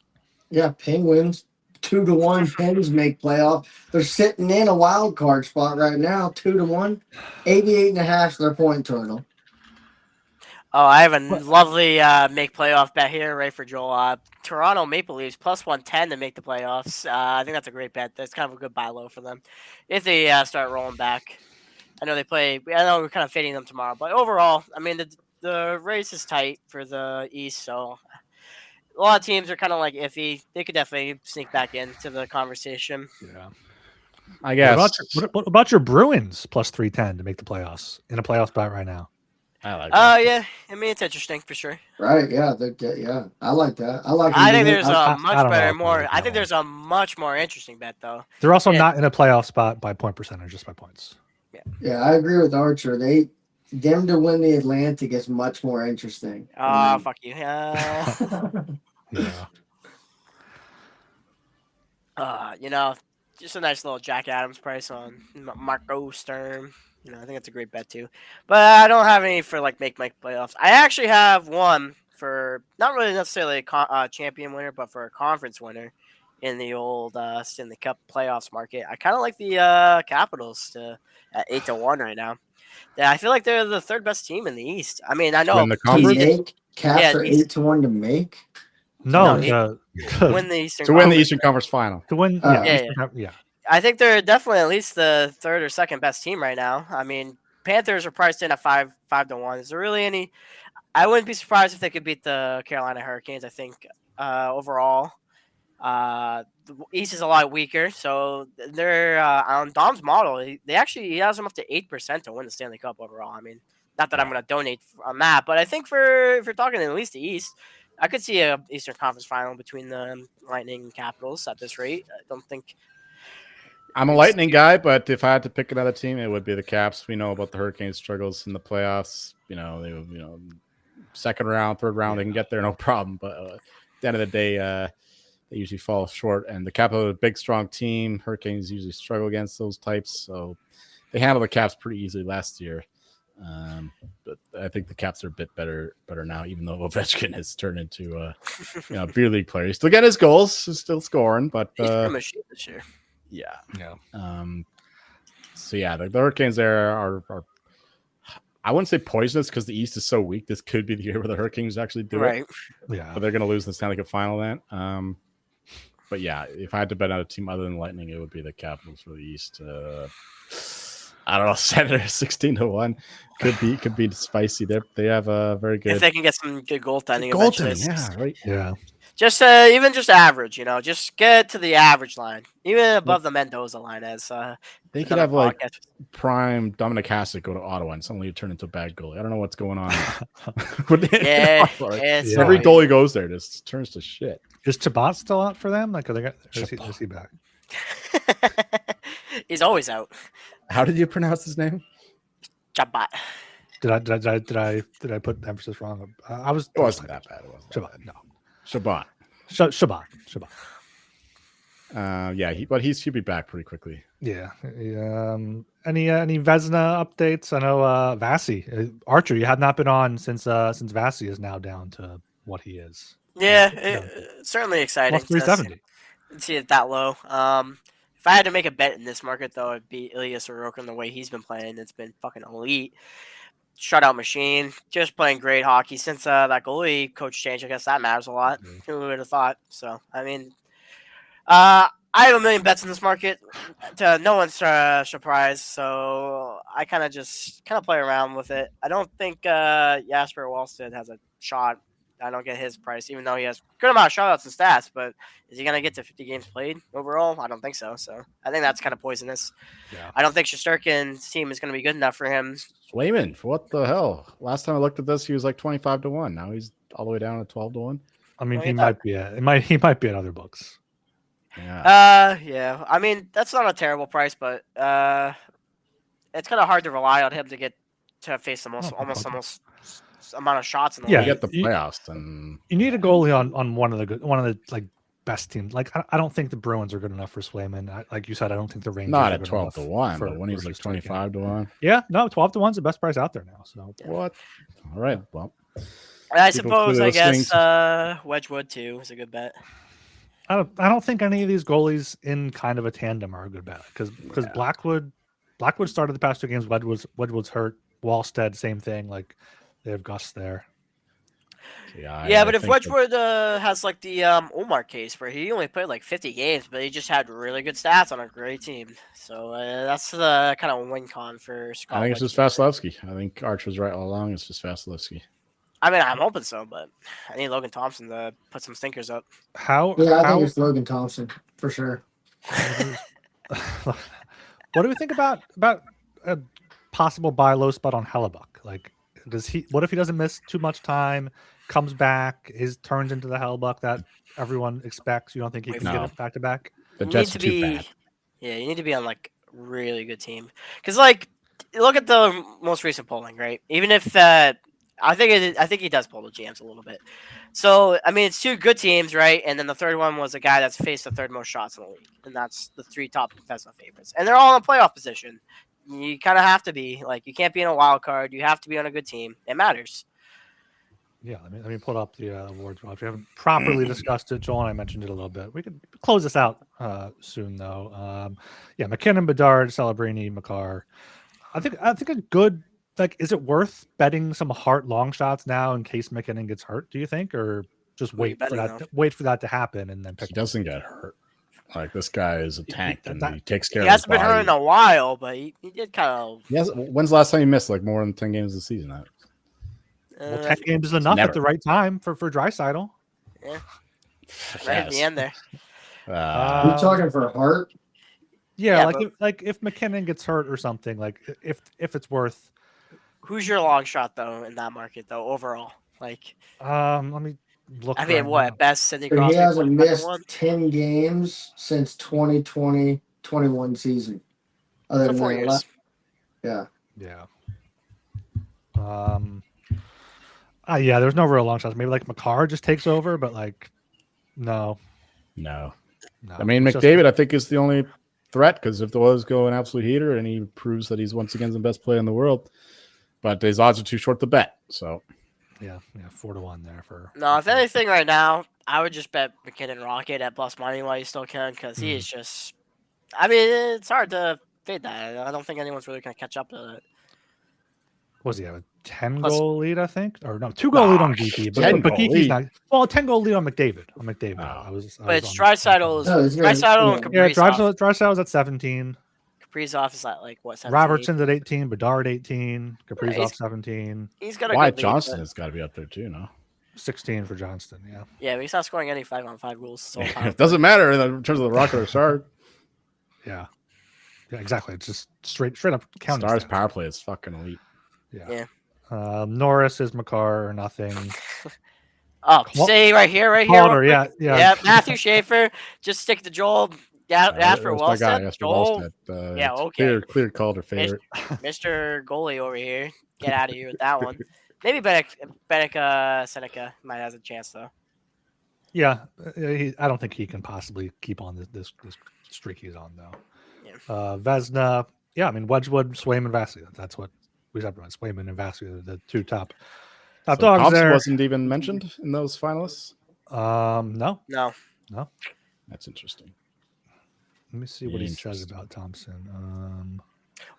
Yeah, Penguins 2-1. Pens make playoff. They're sitting in a wild card spot right now. 2-1. 88.5 is their point total. Oh, I have a lovely make playoff bet here, right, for Joel. Toronto Maple Leafs +110 to make the playoffs. I think that's a great bet. That's kind of a good buy low for them if they start rolling back. I know they play. I know we're kind of fading them tomorrow, but overall, I mean the race is tight for the East, so a lot of teams are kind of like iffy. They could definitely sneak back into the conversation. Yeah, I guess. What about your Bruins +310 to make the playoffs in a playoff spot right now? I like that. Yeah. I mean, it's interesting for sure. Right? Yeah. I like that. I think there's a much better, more. I think there's a much more interesting bet though. They're also not in a playoff spot by point percentage, just by points. Yeah, I agree with Archer. Them to win the Atlantic is much more interesting. Oh, fuck you. Yeah. Just a nice little Jack Adams price on Marco Sturm. I think that's a great bet too. But I don't have any for make playoffs. I actually have one for not really necessarily a champion winner, but for a conference winner in the old Stanley Cup playoffs market. I kind of like the Capitals at 8-1 right now. Yeah, I feel like they're the 3rd best team in the East. I mean, I know in the conference. Caps are 8-1 to make. No, to win the Eastern. To win the Eastern Conference Final. To win, yeah. I think they're definitely at least the 3rd or 2nd best team right now. I mean, Panthers are priced in at 5-1. Is there really any? I wouldn't be surprised if they could beat the Carolina Hurricanes. I think overall, the East is a lot weaker. So they're on Dom's model. He has them up to 8% to win the Stanley Cup overall. I mean, Not that I'm going to donate on that, but I think if you're talking at least the East, I could see a Eastern Conference final between the Lightning and Capitals at this rate. I don't think. I'm a Lightning guy, but if I had to pick another team, it would be the Caps. We know about the Hurricanes' struggles in the playoffs. Second round, third round, they can get there, no problem. But at the end of the day, they usually fall short. And the Capitals are a big, strong team. Hurricanes usually struggle against those types, so they handled the Caps pretty easily last year. But I think the Caps are a bit better now, even though Ovechkin has turned into a beer league player. He's still getting his goals, he's still scoring, but he's a machine this year. Yeah. So the Hurricanes there are I wouldn't say poisonous because the East is so weak. This could be the year where the Hurricanes actually do it. Yeah, but they're going to lose in the Stanley Cup final then. But yeah, if I had to bet on a team other than Lightning, it would be the Capitals for the East. I don't know, Senators 16-1 could be spicy. They have a very good. If they can get some good goaltending, yeah, right. Yeah, just even just average, just get to the average line, even above the Mendoza line. As they could have like prime Dominic Hasek go to Ottawa and suddenly turn into a bad goalie. I don't know what's going on. Every goalie goes there just turns to shit. Is Chabot still out for them? Like, is he back? He's always out. How did you pronounce his name? Chabot. Did I put the emphasis wrong? It wasn't that bad. It wasn't Chabot. Bad. No. Chabot. Chabot. He'll be back pretty quickly. Yeah. Any Vezina updates? I know Vasi Archer. You had not been on since Vasi is now down to what he is. Yeah, certainly exciting. Plus 370. To see it that low. If I had to make a bet in this market, though, it'd be Ilya Sorokin. The way he's been playing, it's been fucking elite. Shutout machine, just playing great hockey since that goalie coach change. I guess that matters a lot. Who would have thought? So, I mean, I have a million bets in this market. To no one's surprise, so I kind of play around with it. I don't think Jasper Wallstead has a shot. I don't get his price, even though he has a good amount of shutouts and stats. But is he going to get to 50 games played overall? I don't think so. So I think that's kind of poisonous. Yeah. I don't think Shesterkin's team is going to be good enough for him. Swayman, what the hell? Last time I looked at this, he was like 25-1. Now he's all the way down to 12-1. I mean, he might be at other books. Yeah. Yeah. I mean, that's not a terrible price, but it's kind of hard to rely on him to face the almost amount of shots in the league. You get the playoffs, and you need a goalie on one of the like best teams. Like I don't think the Bruins are good enough for Swayman. Like you said, I don't think the Rangers not at 12-1, but when he's like 25-1. Yeah, no, 12-1 is the best price out there now. So what? All right, well, I suppose Wedgwood too is a good bet. I don't think any of these goalies in kind of a tandem are a good bet because Blackwood started the past two games. Wedgwood's hurt. Wallstead, same thing. Like they have Gus there. But if Wedgwood has like the Omar case where he only played like 50 games, but he just had really good stats on a great team, so that's the kind of win con for Scott. I think it's just Vasilevsky. I think Arch was right all along. It's just Vasilevsky. I mean, I'm hoping so, but I need Logan Thompson to put some stinkers up. I think it's Logan Thompson for sure. What do we think about a possible buy low spot on Hellebuck? Like, what if he doesn't miss too much time, comes back, turns into the Hellebuck that everyone expects? You don't think he can get it back to back? The Jets are too bad. Yeah, you need to be on like a really good team because like look at the most recent polling, right? Even if I think he does pull the GMs a little bit. So, I mean, it's two good teams, right? And then the third one was a guy that's faced the third most shots in the league. And that's the three top defensive favorites. And they're all in playoff position. You kind of have to be. Like, you can't be in a wild card. You have to be on a good team. It matters. Yeah, let me pull up the awards. We haven't properly discussed it. Joel and I mentioned it a little bit. We could close this out soon, though. McKinnon, Bedard, Celebrini, Makar. I think a good... Like, is it worth betting some Hart long shots now in case McKinnon gets hurt? Do you think, or just wait for that to happen and then pick? He doesn't get hurt. Like this guy is a tank and he takes care. He hasn't been hurt in a while, but he did kind of. Yes. When's the last time he missed like more than 10 games this season? 10 games is enough at the right time for Draisaitl. Yeah, right at the end there. You're talking for Hart? Yeah, if McKinnon gets hurt or something, like if it's worth Who's your long shot though in that market though overall? Like, Let me look. I mean, right what now. best Sidney So he Crosby? hasn't 45 to 1? missed 10 games since 2020-21 season. Other So than 4 that, years. Yeah. Yeah. There's no real long shots. Maybe like McCarr just takes over, but like, no. I mean, it's McDavid, I think, is the only threat because if there was go an absolute heater and he proves that he's once again the best player in the world, but his odds are too short to bet. So, yeah, 4-1 there for. No, if anything, right now, I would just bet McKinnon Rocket at plus money while you still can, because he is just. I mean, it's hard to fade that. I don't think anyone's really gonna catch up to it. Was he have a 10 Plus- goal lead? I think, or no, 2-goal lead on Geeky, but 10 goal Geeky's lead. not. Well, a 10-goal lead on McDavid. But it's Draisaitl No, it's gonna- and Yeah, Kaprizov. Draisaitl's at 17. Kaprizov is at like what? 17? Robertson's at 18. Bedard 18. Kaprizov he's- 17. He's got a Wyatt good lead, Johnston but- has got to be up there too, no? 16 for Johnston. Yeah. Yeah, but he's not scoring any 5-on-5 goals. So It doesn't matter in terms of the Rocket or Star. Yeah, exactly. It's just straight up counting. Star's stats. power play is fucking elite. Yeah. Norris is McCarr or nothing. Oh, stay right here. Calder, yeah. Yeah, Matthew Schaefer. Just stick to Joel. Yeah, Jasper That's my guy, Wellstead. Jasper Joel, Wellstead. yeah, okay. Clear Calder favorite. Mr. Goalie over here. Get out of here with that one. Maybe Benek Seneca might have a chance though. Yeah, I don't think he can possibly keep on this streak he's on though. Yeah. Vezina, yeah, I mean Wedgwood, Swayman, Vasily. That's what we have. Swayman and Vasily, the two top So dogs Thompson there. wasn't even mentioned in those finalists. No. That's interesting. Let me see what he says about Thompson.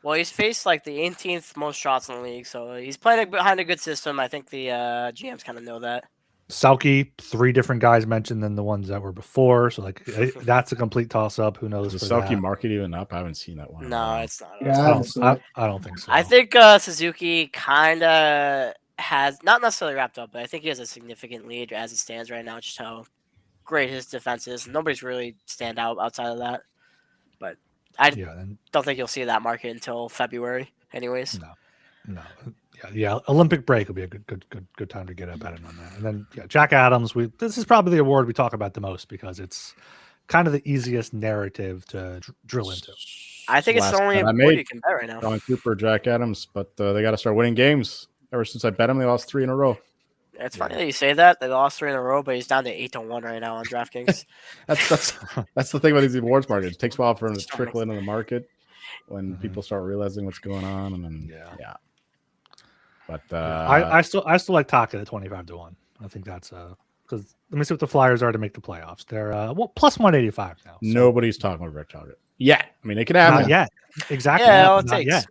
Well, he's faced like the 18th most shots in the league, so he's playing behind a good system. I think the GMs kind of know that. Selke, 3 different guys mentioned than the ones that were before, so like that's a complete toss up. Who knows? Is the for Selke that. market even up? I haven't seen that one. No, it's not. Yeah, I don't think so. I think Suzuki kind of has not necessarily wrapped up, but I think he has a significant lead as it stands right now. Just how great his defense is. Nobody's really stand out outside of that. But I don't think you'll see that market until February, anyways. No. Yeah. Olympic break will be a good time to get up at him on that. And then Jack Adams. This is probably the award we talk about the most because it's kind of the easiest narrative to drill into. I think it's the only award you can bet right now. John Cooper, Jack Adams, but they got to start winning games. Ever since I bet him, they lost 3 in a row. It's funny that you say that. They lost 3 in a row, but he's down to 8-1 right now on DraftKings. That's the thing about these awards markets. It takes a while for them to trickle into the market when people start realizing what's going on, and then But I still like Taka at 25-1. I think that's because let me see what the Flyers are to make the playoffs. They're plus 185 now. So. Nobody's talking about Rick Target yet. I mean, they can have not him. yet. Exactly. Yeah, not yet.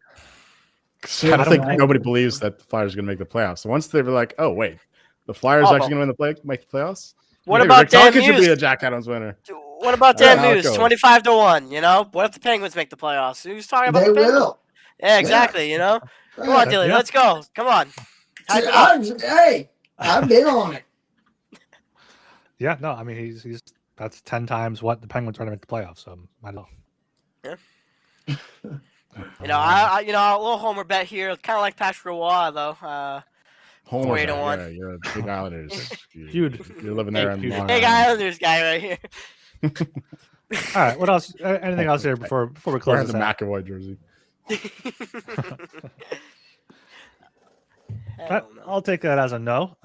I don't think nobody believes that the Flyers are going to make the playoffs. So once they were like, "Oh wait, the Flyers are actually going to make the playoffs." What about Dan Rick should be Muse? a Jack Adams winner. What about Dan Muse? 25-1. You know, what if the Penguins make the playoffs? Who's talking about they the Penguins? will. Yeah, exactly. You know, come on, Dilly, let's go. Come on. Hey, I've been on it. Yeah, no, I mean he's that's 10 times what the Penguins are to make the playoffs. So I don't know. Yeah. I a little homer bet here, kind of like Patrick Roy though. Homer, 4-1. yeah, you're a big Islanders. Feud. You're living there in Long Big Islanders guy right here. All right, what else? Anything else here before we close wearing this the out? McAvoy jersey. I'll take that as a no.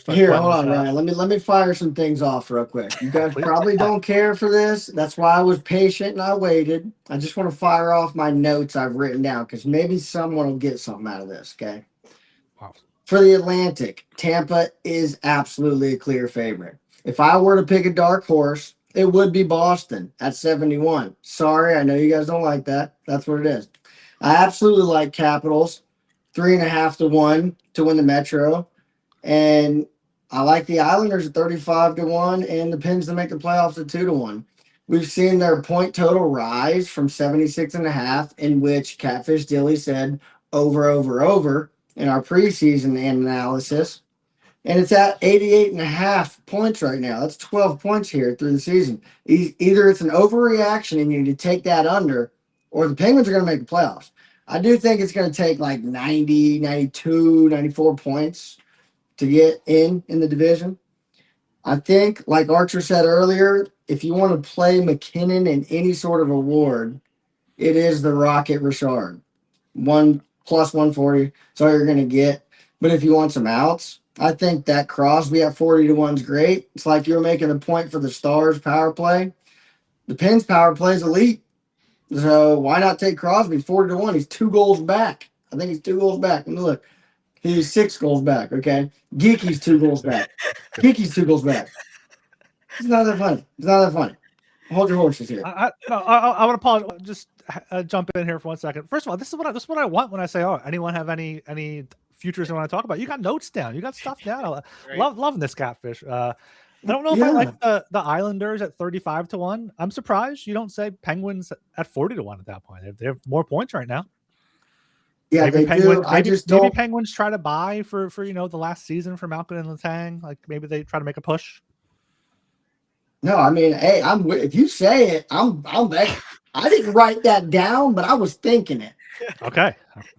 Here, hold on, Ryan. Let me fire some things off real quick. You guys probably don't care for this. That's why I was patient and I waited. I just want to fire off my notes I've written down because maybe someone will get something out of this. Okay. Wow. For the Atlantic, Tampa is absolutely a clear favorite. If I were to pick a dark horse, it would be Boston at 71. Sorry, I know you guys don't like that. That's what it is. I absolutely like Capitals, 3.5-1 to win the Metro. And I like the Islanders at 35-1 and the Pens to make the playoffs at 2-1. We've seen their point total rise from 76.5, in which Catfish Dilly said over in our preseason analysis. And it's at 88.5 points right now. That's 12 points here through the season. Either it's an overreaction and you need to take that under, or the Penguins are going to make the playoffs. I do think it's going to take like 90, 92, 94 points to get in the division. I think, like Archer said earlier, if you want to play McKinnon in any sort of award, it is the Rocket Richard. 1 plus 140. That's all you're going to get. But if you want some outs, I think that Crosby at 40 to 1 is great. It's like you're making a point for the Stars power play. The Pens power play is elite. So why not take Crosby 40 to 1? He's 2 goals back. I think he's 2 goals back. Let me look. He's 6 goals back, okay? Geeky's 2 goals back. Geeky's 2 goals back. It's not that funny. It's not that funny. Hold your horses here. I want to apologize. Just jump in here for 1 second. First of all, this is what I want when I say, "Oh, anyone have any futures they want to talk about?" You got notes down. You got stuff down. Right. Loving this Catfish. I don't know if I like the Islanders at 35 to 1. I'm surprised you don't say Penguins at 40 to 1 at that point. They have more points right now. Yeah, maybe they do. Maybe Penguins try to buy for the last season for Malkin and Letang. Like maybe they try to make a push. No, I mean, hey, if you say it, I'm back. I didn't write that down, but I was thinking it. Okay,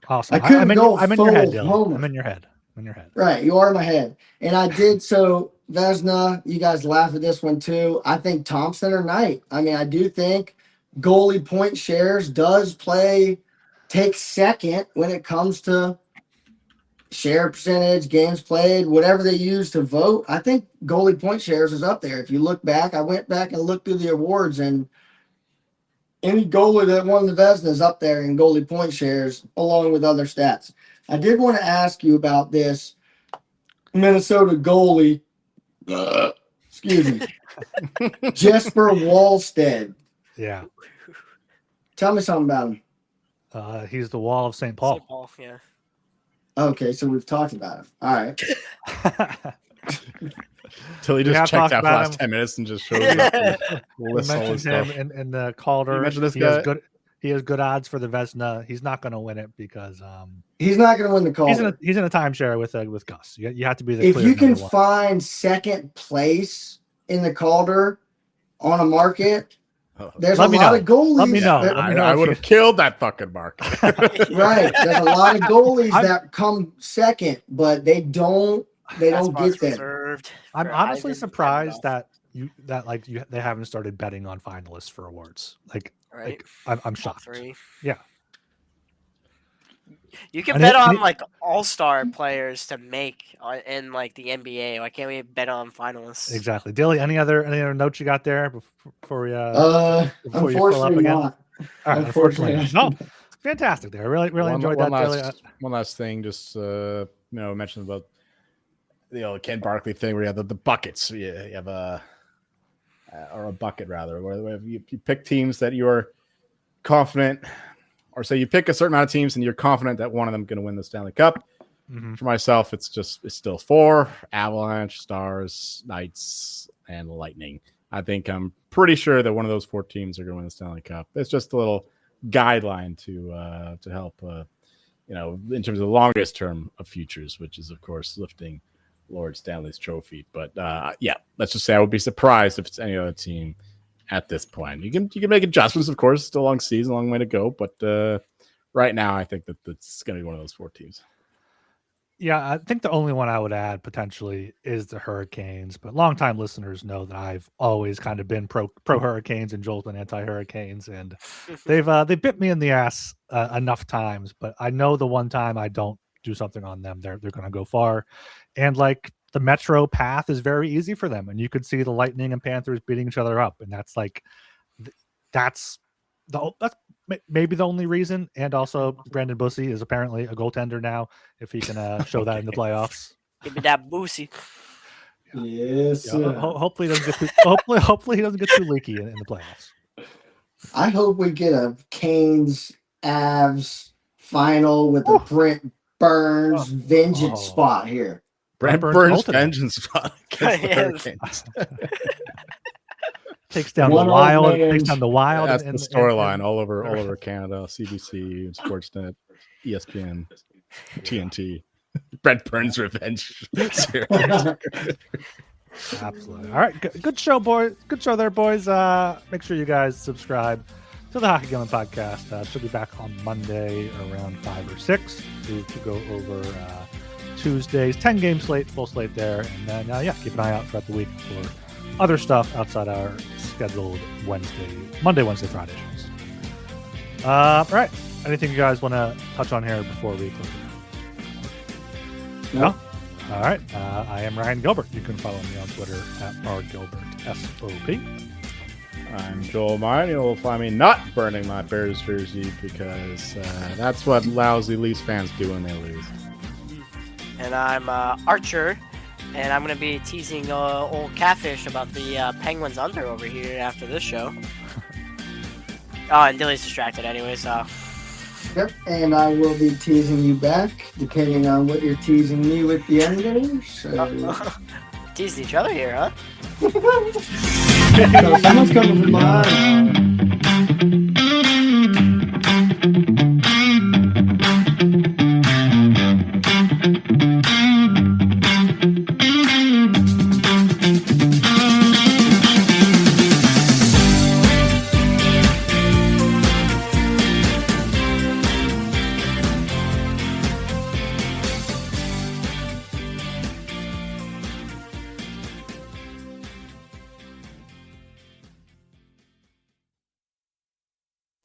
awesome. I'm in your head, Dylan. I'm in your head. Right, you are in my head. And I did so, Vesna, you guys laugh at this one too. I think Thompson or Knight. I mean, I do think goalie point shares take second when it comes to share percentage, games played, whatever they use to vote. I think goalie point shares is up there. If you look back, I went back and looked through the awards, and any goalie that won the Vezina is up there in goalie point shares along with other stats. I did want to ask you about this Minnesota goalie. Excuse me. Jesper Wallstead. Yeah. Tell me something about him. He's the wall of St. Paul. St. Paul, yeah. Okay, so we've talked about him. All right. Till he just checked out for the last 10 minutes and just showed you lists all his stuff. in the Calder. You mentioned this guy. He has good odds for the Vezina. He's not going to win it because he's not going to win the Calder. He's in a timeshare with Gus. You have to be the if clear you can number one. find second place in the Calder on a market. There's a lot of goalies. Let me know. I would have killed that fucking market. Right. There's a lot of goalies that come second, but they don't get there. I'm honestly surprised that they haven't started betting on finalists for awards. Right. I'm shocked. Yeah. You can bet on all-star players to make in the NBA. Why can't we bet on finalists? Exactly. Dilly, any other notes you got there before we unfortunately you fill up again? not. All right, unfortunately. No. Fantastic there. I really enjoyed that, Dilly. One last thing, just mentioned about the Ken Barkley thing where you have the buckets. You have a bucket rather, where you pick teams that you're confident. Or say you pick a certain amount of teams and you're confident that one of them is going to win the Stanley Cup. Mm-hmm. For myself, it's still 4: Avalanche, Stars, Knights, and Lightning. I think I'm pretty sure that one of those 4 teams are going to win the Stanley Cup. It's just a little guideline to help, in terms of the longest term of futures, which is of course lifting Lord Stanley's trophy. But let's just say I would be surprised if it's any other team. At this point, you can make adjustments, of course. Still a long season, a long way to go. But right now, I think that that's going to be one of those 4 teams. Yeah, I think the only one I would add potentially is the Hurricanes. But longtime listeners know that I've always kind of been pro Hurricanes, and Joel's been anti Hurricanes, and they bit me in the ass enough times. But I know the one time I don't do something on them, they're going to go far, and the Metro path is very easy for them, and you could see the Lightning and Panthers beating each other up, and that's maybe the only reason. And also, Brandon Bussey is apparently a goaltender now. If he can show that in the playoffs, give me that Bussey. Yes. Hopefully, he doesn't get too leaky in the playoffs. I hope we get a Canes Avs final with a Brent Burns vengeance spot here. Brent Burns vengeance spot against the Hurricanes. Takes down the Wild. Takes down the Wild. That's the storyline all over Canada. CBC, Sportsnet, ESPN, TNT. Brent Burns revenge. Absolutely. All right, good show, boys. Good show there, boys. Make sure you guys subscribe to the Hockey Gambling Podcast. Should be back on Monday around 5 or 6 to go over Tuesday's 10-game slate, full slate there. And then, keep an eye out throughout the week for other stuff outside our scheduled Monday, Wednesday, Friday shows. All right. Anything you guys want to touch on here before we close it? No? All right. I am Ryan Gilbert. You can follow me on Twitter at RGilbertSOP. I'm Joel Meyer. You'll find me not burning my Bears jersey because that's what lousy Leafs fans do when they lose. And I'm Archer, and I'm going to be teasing old Catfish about the Penguins under over here after this show. Oh, and Dilly's distracted anyway, so... Yep, and I will be teasing you back, depending on what you're teasing me with the under. So... Teasing each other here, huh? So someone's coming from behind.